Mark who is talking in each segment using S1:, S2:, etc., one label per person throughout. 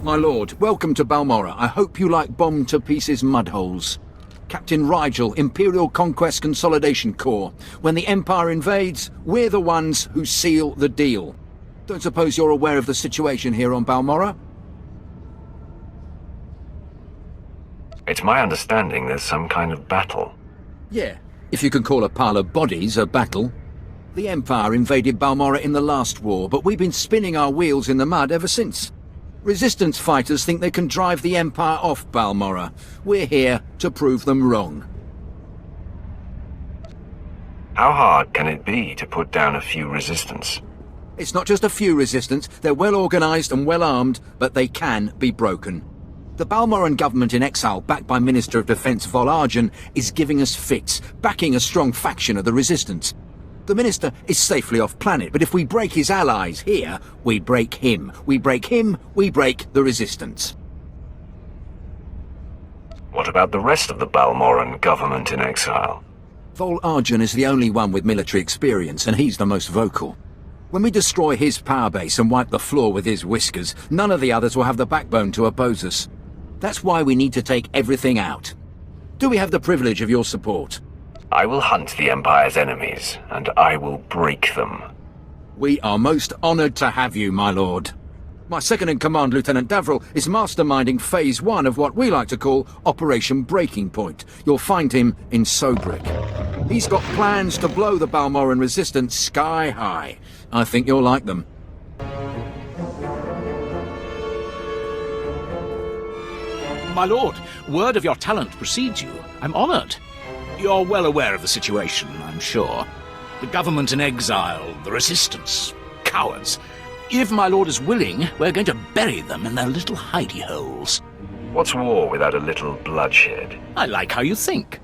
S1: My lord, welcome to Balmorra. I hope you like bomb-to-pieces mudholes. Captain Rigel, Imperial Conquest Consolidation Corps. When the Empire invades, we're the ones who seal the deal. Don't suppose you're aware of the situation here on Balmorra?
S2: It's my understanding there's some kind of battle.
S1: Yeah, if you can call a pile of bodies a battle. The Empire invaded Balmorra in the last war, but we've been spinning our wheels in the mud ever since. Resistance fighters think they can drive the Empire off Balmorra. We're here to prove them wrong.
S2: How hard can it be to put down a few resistance?
S1: It's not just a few resistance, they're well organised and well armed, but they can be broken. The Balmorran government in exile, backed by Minister of Defence Vol Argen, is giving us fits, backing a strong faction of the resistance. The Minister is safely off planet, but if we break his allies here, we break him. We break him, we break the resistance.
S2: What about the rest of the Balmorran government in exile?
S1: Vol Argen is the only one with military experience, and he's the most vocal. When we destroy his power base and wipe the floor with his whiskers, none of the others will have the backbone to oppose us. That's why we need to take everything out. Do we have the privilege of your support?
S2: I will hunt the Empire's enemies, and I will break them.
S1: We are most honoured to have you, my lord. My second-in-command, Lieutenant Davril, is masterminding Phase 1 of what we like to call Operation Breaking Point. You'll find him in Sobrik. He's got plans to blow the Balmorran resistance sky high. I think you'll like them.
S3: My lord, word of your talent precedes you. I'm honoured. You're well aware of the situation, I'm sure. The government in exile, the resistance, cowards. If my lord is willing, we're going to bury them in their little hidey holes.
S2: What's war without a little bloodshed?
S3: I like how you think.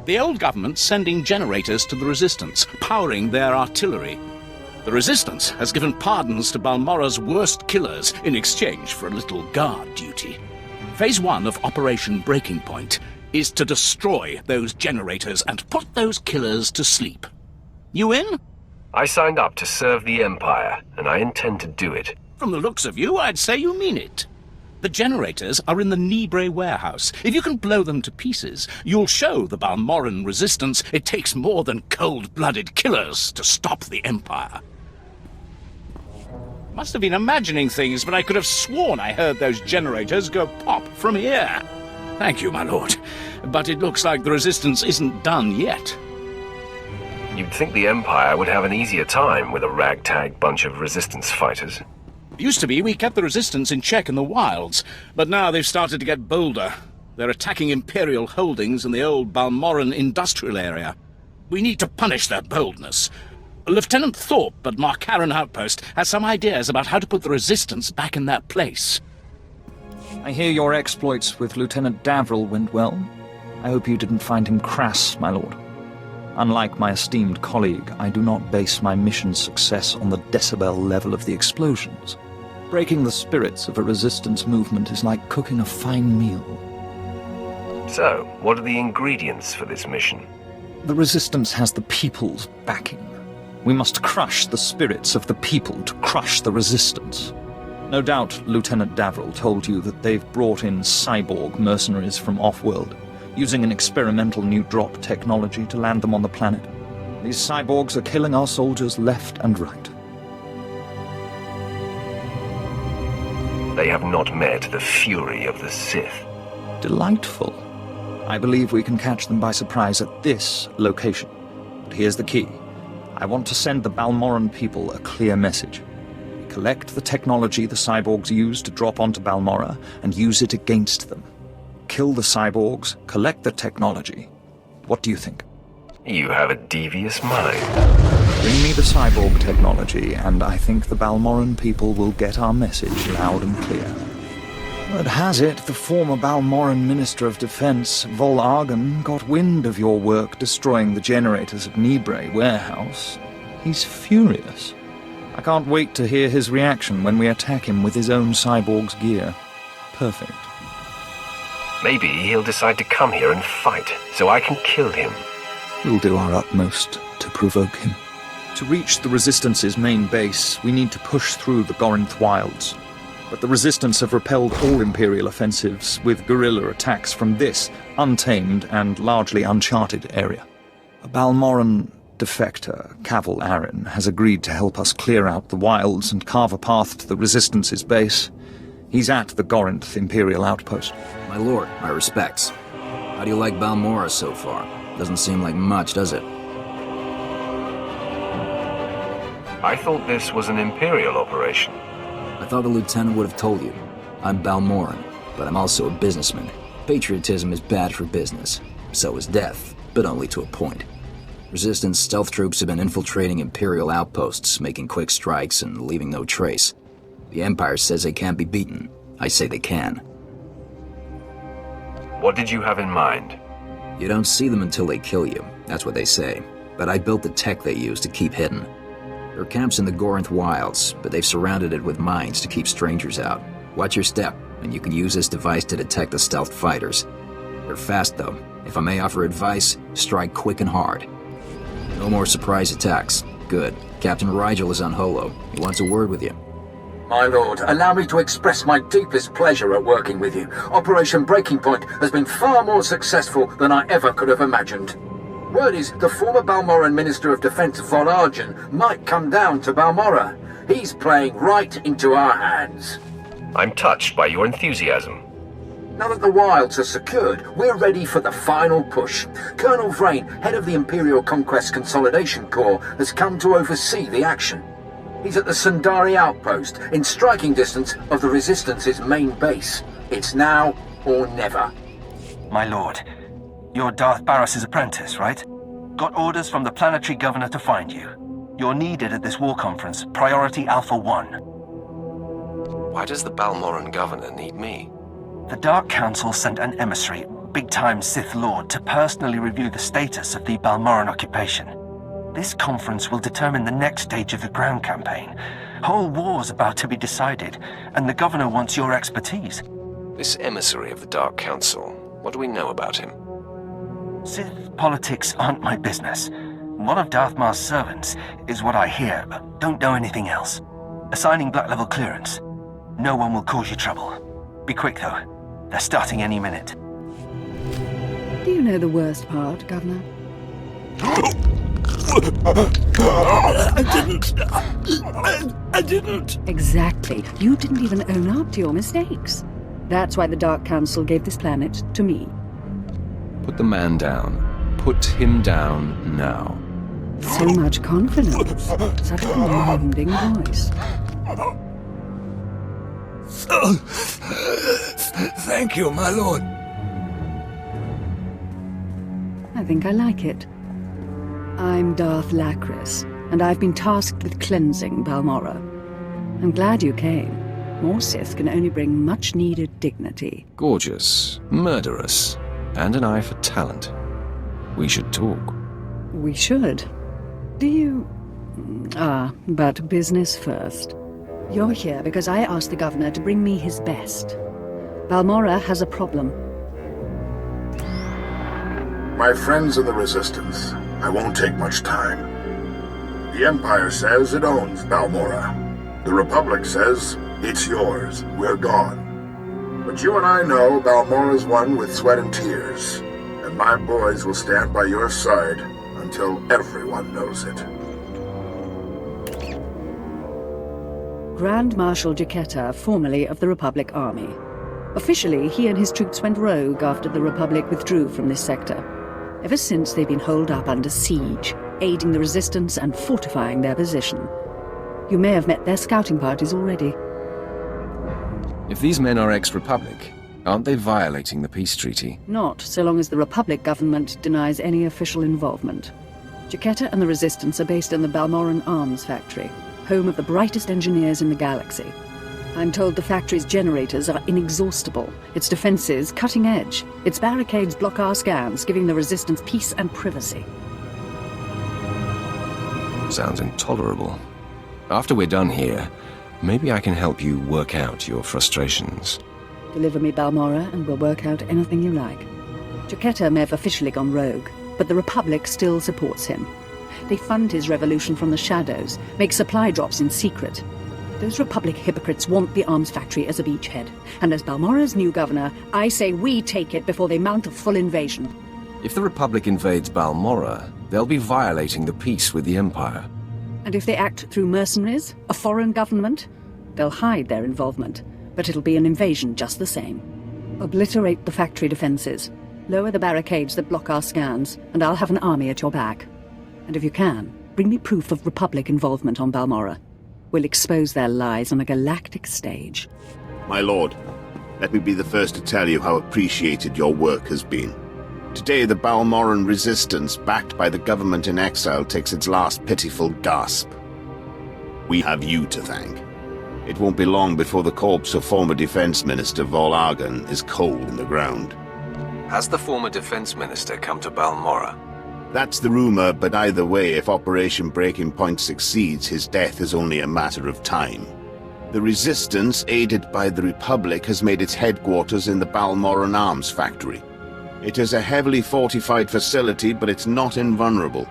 S3: The old government's sending generators to the resistance, powering their artillery. The resistance has given pardons to Balmorra's worst killers in exchange for a little guard duty. Phase 1 of Operation Breaking Point is to destroy those generators and put those killers to sleep. You in?
S2: I signed up to serve the Empire, and I intend to do it.
S3: From the looks of you, I'd say you mean it. The generators are in the Nibre warehouse. If you can blow them to pieces, you'll show the Balmorran resistance it takes more than cold-blooded killers to stop the Empire. Must have been imagining things, but I could have sworn I heard those generators go pop from here. Thank you, my lord. But it looks like the resistance isn't done yet.
S2: You'd think the Empire would have an easier time with a ragtag bunch of resistance fighters.
S3: Used to be we kept the resistance in check in the wilds, but now they've started to get bolder. They're attacking Imperial holdings in the old Balmorran industrial area. We need to punish their boldness. Lieutenant Thorpe at Marcaran Outpost has some ideas about how to put the resistance back in their place.
S4: I hear your exploits with Lieutenant Davril went well. I hope you didn't find him crass, my lord. Unlike my esteemed colleague, I do not base my mission's success on the decibel level of the explosions. Breaking the spirits of a resistance movement is like cooking a fine meal.
S2: So, what are the ingredients for this mission?
S4: The resistance has the people's backing. We must crush the spirits of the people to crush the resistance. No doubt Lieutenant Davril told you that they've brought in cyborg mercenaries from off-world, using an experimental new drop technology to land them on the planet. These cyborgs are killing our soldiers left and right.
S2: They have not met the fury of the Sith.
S4: Delightful. I believe we can catch them by surprise at this location. But here's the key. I want to send the Balmorran people a clear message. Collect the technology the cyborgs use to drop onto Balmorra and use it against them. Kill the cyborgs, collect the technology. What do you think?
S2: You have a devious mind.
S4: Bring me the cyborg technology, and I think the Balmorran people will get our message loud and clear. Word has it, the former Balmorran Minister of Defence, Vol Argen, got wind of your work destroying the generators at Nibre warehouse. He's furious. I can't wait to hear his reaction when we attack him with his own cyborg's gear. Perfect.
S2: Maybe he'll decide to come here and fight, so I can kill him.
S4: We'll do our utmost to provoke him. To reach the Resistance's main base, we need to push through the Gorinth wilds. but the Resistance have repelled all Imperial offensives with guerrilla attacks from this untamed and largely uncharted area. A Balmorran defector, Cavil Arryn, has agreed to help us clear out the wilds and carve a path to the Resistance's base. He's at the Gorinth Imperial outpost.
S5: My lord, my respects. How do you like Balmorra so far? Doesn't seem like much, does it?
S2: I thought this was an Imperial operation.
S5: I thought the lieutenant would have told you. I'm Balmorran, but I'm also a businessman. Patriotism is bad for business. So is death, but only to a point. Resistance stealth troops have been infiltrating Imperial outposts, making quick strikes and leaving no trace. The Empire says they can't be beaten. I say they can.
S2: What did you have in mind?
S5: You don't see them until they kill you. That's what they say. But I built the tech they use to keep hidden. Their camp's in the Gorinth wilds, but they've surrounded it with mines to keep strangers out. Watch your step, and you can use this device to detect the stealth fighters. They're fast, though. If I may offer advice, strike quick and hard. No more surprise attacks. Good. Captain Rigel is on Holo. He wants a word with you.
S1: My lord, allow me to express my deepest pleasure at working with you. Operation Breaking Point has been far more successful than I ever could have imagined. Word is the former Balmorran Minister of Defense Vol Argen might come down to Balmorra. He's playing right into our hands.
S2: I'm touched by your enthusiasm.
S1: Now that the wilds are secured, we're ready for the final push. Colonel Vrain, head of the Imperial Conquest Consolidation Corps, has come to oversee the action. He's at the Sundari outpost, in striking distance of the Resistance's main base. It's now or never.
S6: My lord, you're Darth Barris's apprentice, right? Got orders from the planetary governor to find you. You're needed at this war conference, Priority Alpha 1.
S7: Why does the Balmorran governor need me?
S6: The Dark Council sent an emissary, big-time Sith Lord, to personally review the status of the Balmorran occupation. This conference will determine the next stage of the ground campaign. Whole war's about to be decided, and the governor wants your expertise.
S7: This emissary of the Dark Council, what do we know about him?
S6: Sith politics aren't my business. One of Darth Mar's servants is what I hear, but don't know anything else. Assigning black-level clearance. No one will cause you trouble. Be quick, though. They're starting any minute.
S8: Do you know the worst part, Governor?
S3: I didn't.
S8: Exactly. You didn't even own up to your mistakes. That's why the Dark Council gave this planet to me.
S7: Put the man down. Put him down now.
S8: So much confidence. Such a commanding voice.
S3: Thank you, my lord.
S8: I think I like it. I'm Darth Lacris, and I've been tasked with cleansing Balmorra. I'm glad you came. More Sith can only bring much-needed dignity.
S7: Gorgeous, murderous, and an eye for talent. We should talk.
S8: We should. Do you... but business first. You're here because I asked the governor to bring me his best. Balmorra has a problem.
S9: My friends in the Resistance, I won't take much time. The Empire says it owns Balmorra. The Republic says it's yours. We're gone. But you and I know Balmorra's won with sweat and tears, and my boys will stand by your side until everyone knows it.
S8: Grand Marshal Jaquetta, formerly of the Republic Army. Officially, he and his troops went rogue after the Republic withdrew from this sector. Ever since, they've been holed up under siege, aiding the Resistance and fortifying their position. You may have met their scouting parties already.
S7: If these men are ex-Republic, aren't they violating the peace treaty?
S8: Not so long as the Republic government denies any official involvement. Jaquetta and the Resistance are based in the Balmorran Arms Factory, home of the brightest engineers in the galaxy. I'm told the factory's generators are inexhaustible, its defenses cutting edge, its barricades block our scans, giving the Resistance peace and privacy.
S7: Sounds intolerable. After we're done here, maybe I can help you work out your frustrations.
S8: Deliver me Balmorra and we'll work out anything you like. Jaquetta may have officially gone rogue, but the Republic still supports him. They fund his revolution from the shadows, make supply drops in secret. Those Republic hypocrites want the arms factory as a beachhead. And as Balmorra's new governor, I say we take it before they mount a full invasion.
S7: If the Republic invades Balmorra, they'll be violating the peace with the Empire.
S8: And if they act through mercenaries, a foreign government, they'll hide their involvement, but it'll be an invasion just the same. Obliterate the factory defenses, lower the barricades that block our scans, and I'll have an army at your back. And if you can, bring me proof of Republic involvement on Balmorra. We'll expose their lies on a galactic stage.
S10: My lord, let me be the first to tell you how appreciated your work has been. Today, the Balmorran resistance, backed by the government in exile, takes its last pitiful gasp. We have you to thank. It won't be long before the corpse of former Defense Minister Vol Argon is cold in the ground.
S7: Has the former Defense Minister come to Balmorra?
S10: That's the rumor, but either way, if Operation Breaking Point succeeds, his death is only a matter of time. The Resistance, aided by the Republic, has made its headquarters in the Balmorran Arms Factory. It is a heavily fortified facility, but it's not invulnerable.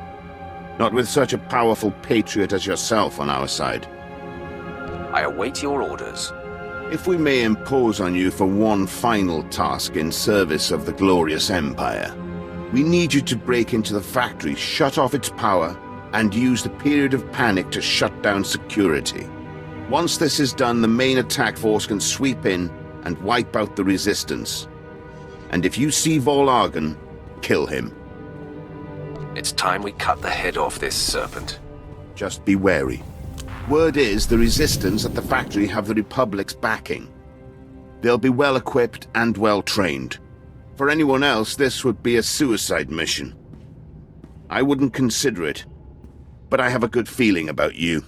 S10: Not with such a powerful patriot as yourself on our side.
S7: I await your orders.
S10: If we may impose on you for one final task in service of the glorious Empire, we need you to break into the factory, shut off its power, and use the period of panic to shut down security. Once this is done, the main attack force can sweep in and wipe out the Resistance. And if you see Vol Argon, kill him.
S7: It's time we cut the head off this serpent.
S10: Just be wary. Word is the Resistance at the factory have the Republic's backing. They'll be well equipped and well trained. For anyone else, this would be a suicide mission. I wouldn't consider it, but I have a good feeling about you.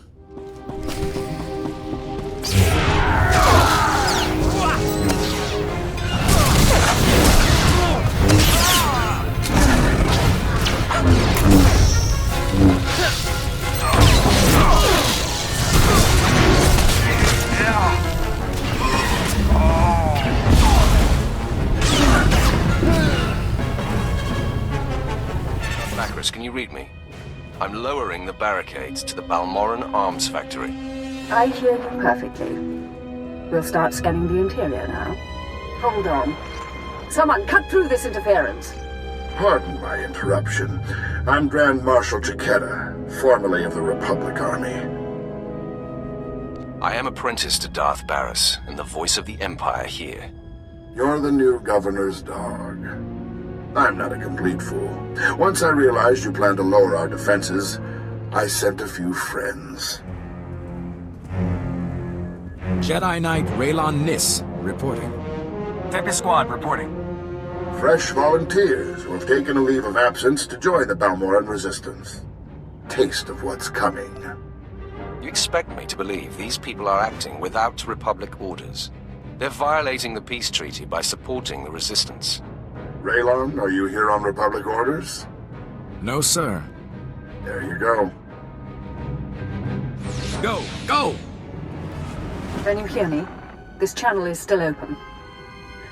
S7: Can you read me? I'm lowering the barricades to the Balmorran Arms Factory.
S8: I hear you perfectly. We'll start scanning the interior now. Hold on. Someone cut through this interference.
S9: Pardon my interruption. I'm Grand Marshal Chiquetta, formerly of the Republic Army.
S7: I am apprentice to Darth Barris, and the voice of the Empire here.
S9: You're the new governor's dog. I'm not a complete fool. Once I realized you planned to lower our defenses, I sent a few friends.
S11: Jedi Knight Raylon Nis, reporting.
S6: Tepe Squad, reporting.
S9: Fresh volunteers who have taken a leave of absence to join the Balmorran Resistance. Taste of what's coming.
S7: You expect me to believe these people are acting without Republic orders? They're violating the peace treaty by supporting the Resistance.
S9: Raylon, are you here on Republic orders?
S11: No, sir.
S9: There you go.
S11: Go! Go!
S8: Can you hear me? This channel is still open.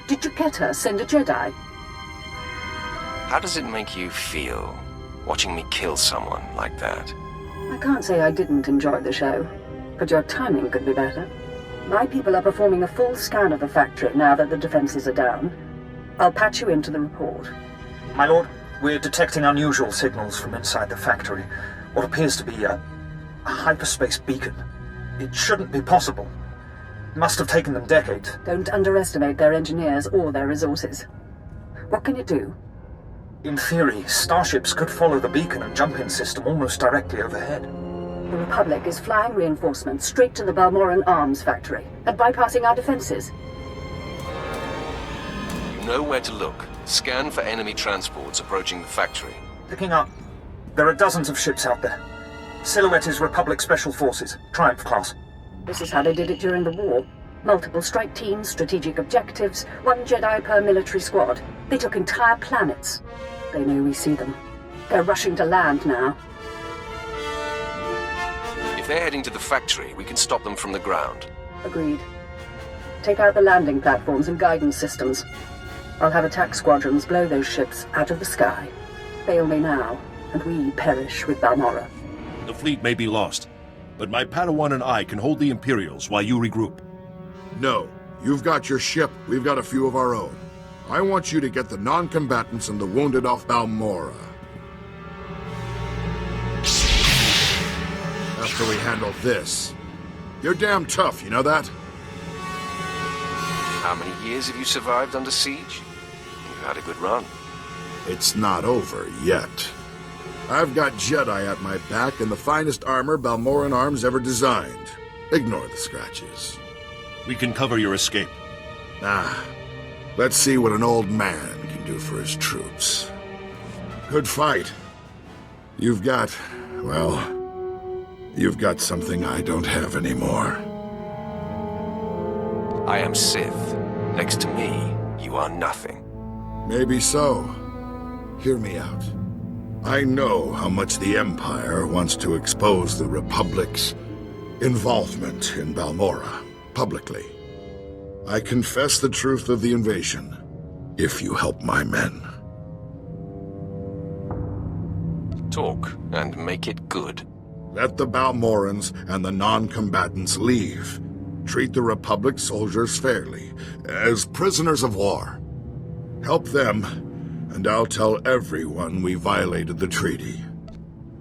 S8: Did Chiquetta send a Jedi?
S7: How does it make you feel, watching me kill someone like that?
S8: I can't say I didn't enjoy the show, but your timing could be better. My people are performing a full scan of the factory now that the defenses are down. I'll patch you into the report.
S12: My lord, we're detecting unusual signals from inside the factory. What appears to be a hyperspace beacon. It shouldn't be possible. It must have taken them decades.
S8: Don't underestimate their engineers or their resources. What can you do?
S12: In theory, starships could follow the beacon and jump-in system almost directly overhead.
S8: The Republic is flying reinforcements straight to the Balmorran Arms Factory and bypassing our defenses.
S7: You know where to look. Scan for enemy transports approaching the factory.
S12: Picking up. There are dozens of ships out there. Silhouette is Republic Special Forces, Triumph class.
S8: This is how they did it during the war. Multiple strike teams, strategic objectives, one Jedi per military squad. They took entire planets. They know we see them. They're rushing to land now.
S7: If they're heading to the factory, we can stop them from the ground.
S8: Agreed. Take out the landing platforms and guidance systems. I'll have attack squadrons blow those ships out of the sky. Fail me now, and we perish with Balmorra.
S13: The fleet may be lost. but my Padawan and I can hold the Imperials while you regroup.
S9: No. You've got your ship, we've got a few of our own. I want you to get the non-combatants and the wounded off Balmorra. After we handle this. You're damn tough, you know that?
S7: How many years have you survived under siege? You've had a good run.
S9: It's not over yet. I've got Jedi at my back and the finest armor Balmorran arms ever designed. Ignore the scratches.
S13: We can cover your escape.
S9: Let's see what an old man can do for his troops. Good fight. You've got something I don't have anymore.
S7: I am Sith. Next to me, you are nothing.
S9: Maybe so. Hear me out. I know how much the Empire wants to expose the Republic's involvement in Balmorra publicly. I confess the truth of the invasion, if you help my men.
S7: Talk, and make it good.
S9: Let the Balmorrans and the non-combatants leave. Treat the Republic soldiers fairly, as prisoners of war. Help them, and I'll tell everyone we violated the treaty.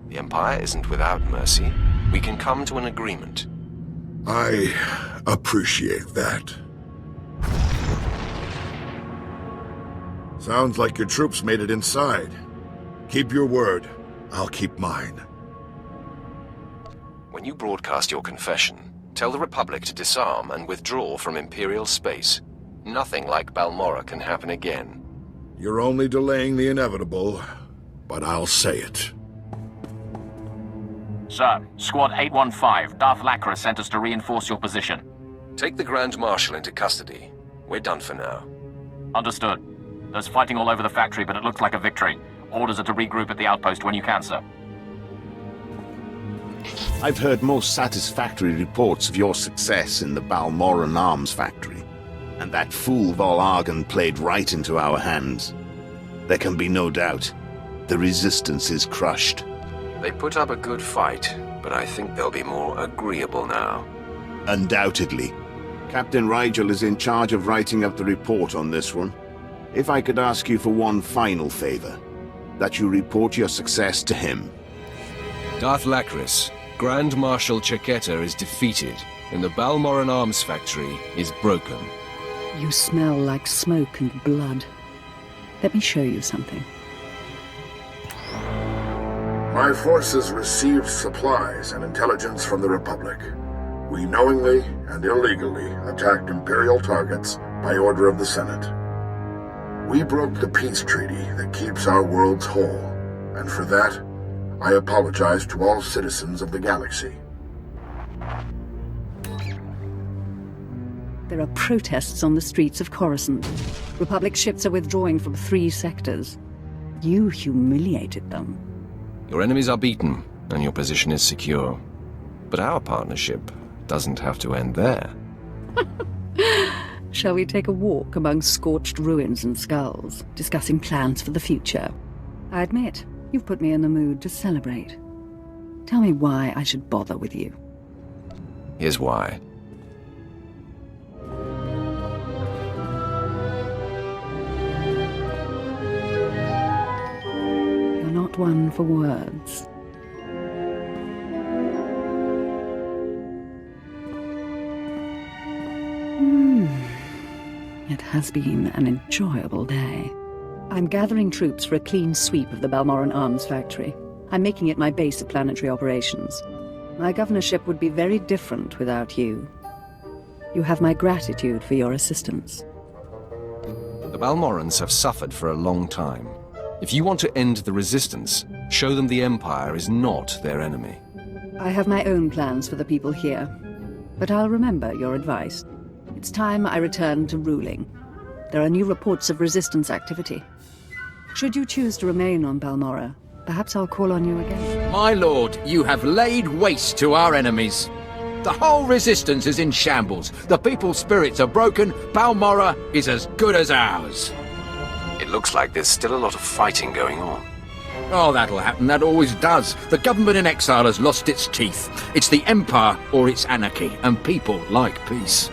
S7: The Empire isn't without mercy. We can come to an agreement.
S9: I appreciate that. Sounds like your troops made it inside. Keep your word. I'll keep mine.
S7: When you broadcast your confession, tell the Republic to disarm and withdraw from Imperial space. Nothing like Balmorra can happen again.
S9: You're only delaying the inevitable, but I'll say it.
S14: Sir, Squad 815, Darth Lacra sent us to reinforce your position.
S7: Take the Grand Marshal into custody. We're done for now.
S14: Understood. There's fighting all over the factory, but it looks like a victory. Orders are to regroup at the outpost when you can, sir.
S10: I've heard most satisfactory reports of your success in the Balmorran arms factory, and that fool Vol Argon played right into our hands. There can be no doubt. The Resistance is crushed.
S7: They put up a good fight, but I think they'll be more agreeable now.
S10: Undoubtedly. Captain Rigel is in charge of writing up the report on this one. If I could ask you for one final favor, that you report your success to him.
S15: Darth Lacris, Grand Marshal Chiqueta is defeated, and the Balmorran arms factory is broken.
S8: You smell like smoke and blood. Let me show you something.
S9: My forces received supplies and intelligence from the Republic. We knowingly and illegally attacked Imperial targets by order of the Senate. We broke the peace treaty that keeps our worlds whole, and for that, I apologize to all citizens of the galaxy.
S8: There are protests on the streets of Coruscant. Republic ships are withdrawing from 3 sectors. You humiliated them.
S15: Your enemies are beaten, and your position is secure. But our partnership doesn't have to end there.
S8: Shall we take a walk among scorched ruins and skulls, discussing plans for the future? I admit, you've put me in the mood to celebrate. Tell me why I should bother with you.
S15: Here's why.
S8: You're not one for words. It has been an enjoyable day. I'm gathering troops for a clean sweep of the Balmorran arms factory. I'm making it my base of planetary operations. My governorship would be very different without you. You have my gratitude for your assistance.
S15: The Balmorrans have suffered for a long time. If you want to end the Resistance, show them the Empire is not their enemy.
S8: I have my own plans for the people here, but I'll remember your advice. It's time I return to ruling. There are new reports of Resistance activity. Should you choose to remain on Balmorra, perhaps I'll call on you again.
S1: My lord, you have laid waste to our enemies. The whole Resistance is in shambles. The people's spirits are broken. Balmorra is as good as ours.
S7: It looks like there's still a lot of fighting going on.
S1: Oh, that'll happen. That always does. The government in exile has lost its teeth. It's the Empire or it's anarchy, and people like peace.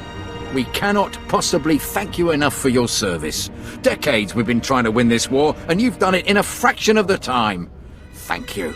S1: We cannot possibly thank you enough for your service. Decades we've been trying to win this war, and you've done it in a fraction of the time. Thank you.